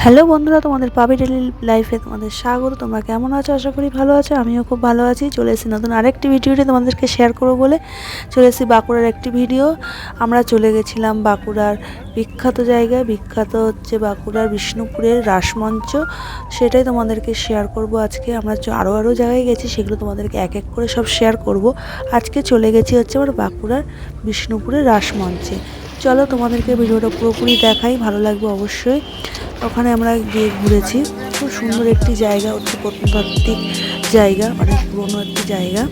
Hello বন্ধুরা, তোমাদের পাবি ডেলি লাইফে তোমাদের স্বাগত। তোমরা কেমন আছো? আশা করি ভালো আছো। আমিও খুব ভালো আছি। চলে এসেছি নতুন আরেকটি ভিডিওতে তোমাদেরকে শেয়ার করবো বলে চলে এসেছি বাঁকুড়ার একটি ভিডিও। আমরা চলে গেছিলাম বাঁকুড়ার বিখ্যাত জায়গায়। বিখ্যাত হচ্ছে বাঁকুড়ার বিষ্ণুপুরের রাসমঞ্চ, সেটাই তোমাদেরকে শেয়ার করব আজকে। আমরা আরও জায়গায় গেছি, সেগুলো তোমাদেরকে এক এক করে সব শেয়ার করব। আজকে চলে গেছি হচ্ছে আমার বাঁকুড়ার বিষ্ণুপুরের রাসমঞ্চে। চলো তোমাদেরকে ভিডিওটা পুরোপুরি দেখাই, ভালো লাগবে অবশ্যই। ওখানে আমরা গিয়ে ঘুরেছি, খুব সুন্দর একটি জায়গা, হচ্ছে প্রত্নতাত্ত্বিক জায়গা, অনেক পুরনো একটি জায়গা।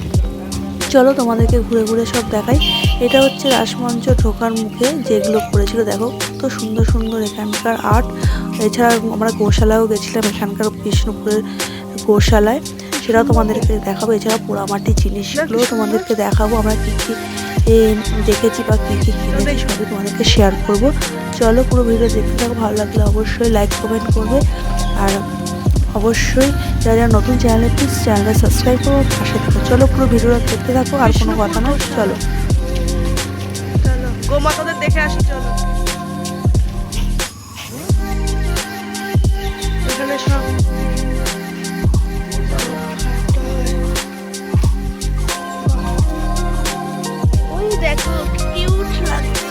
চলো তোমাদেরকে ঘুরে ঘুরে সব দেখাই। এটা হচ্ছে রাসমঞ্চ ঢোকার মুখে যেগুলো করেছিল, দেখো কত সুন্দর সুন্দর এখানকার আর্ট। এছাড়া আমরা গোশালায়ও গেছিলাম, এখানকার বিষ্ণুপুরের গোশালায়, সেটাও তোমাদেরকে দেখাবো। এছাড়া পোড়ামাটির জিনিসগুলো তোমাদেরকে দেখাবো, আমরা কী কী দেখেছি বা কী কী কিনেছি সবই তোমাদেরকে শেয়ার করব। চলো পুরো ভিডিও দেখতে থাকো, ভালো লাগলে অবশ্যই লাইক কমেন্ট করবে। আর অবশ্যই যারা যারা নতুন চ্যানেলে, প্লিজ চ্যানেলটা সাবস্ক্রাইব করো, পাশে থাকো। চলো পুরো ভিডিওটা দেখতে থাকো, আর কোনো কথা নয়। চলো চলো গোমাতাদের দেখে আসি। চলো এখানে সব ওই দেখো কিউট লাগছে।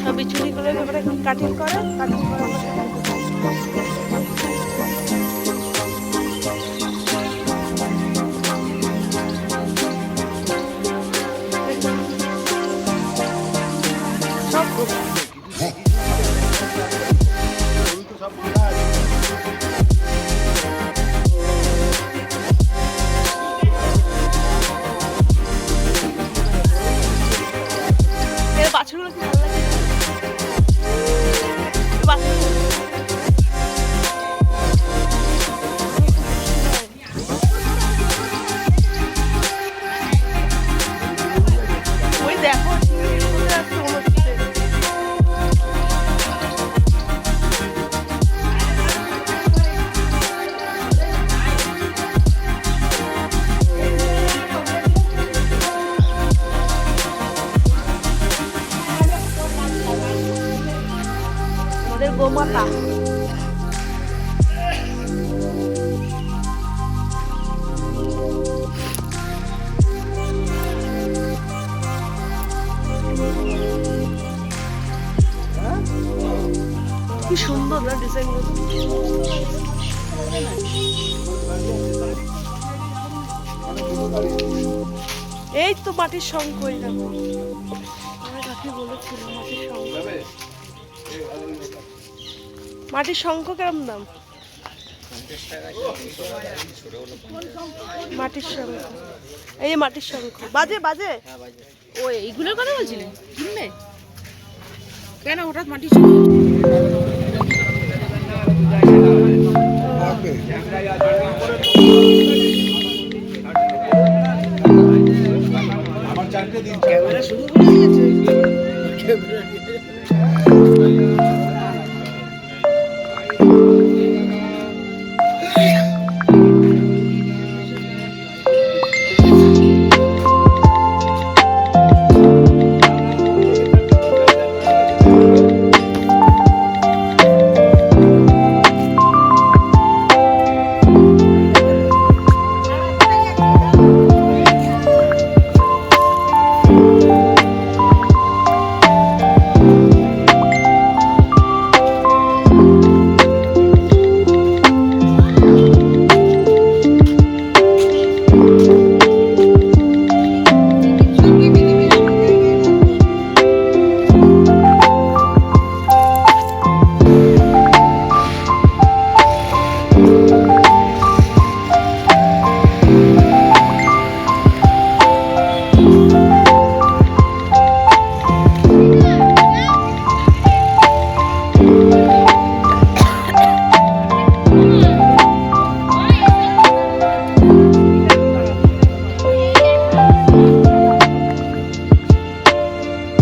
সবই চুরি করে তারপরে কাটিং করে বাছুরগুলো কি ভালো লাগে। ওই দেখো আমাদের গোমাতা। কি সুন্দর না ডিজাইন গুলো। এই তো মাটির শঙ্খ, এই দেখো আমি কাকে বলেছিলাম মাটির শঙ্খ। মাটির শঙ্খ কেমন দাম? মাটির শঙ্খ, এই মাটির শঙ্খ বাজে বাজে। ও এইগুলোর কথা বলছিলেন, কিনবে কেন হঠাৎ মাটির শঙ্খ? আমার চারটে দিন ক্যামেরা শুরু করে দিয়েছে।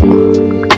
আছে।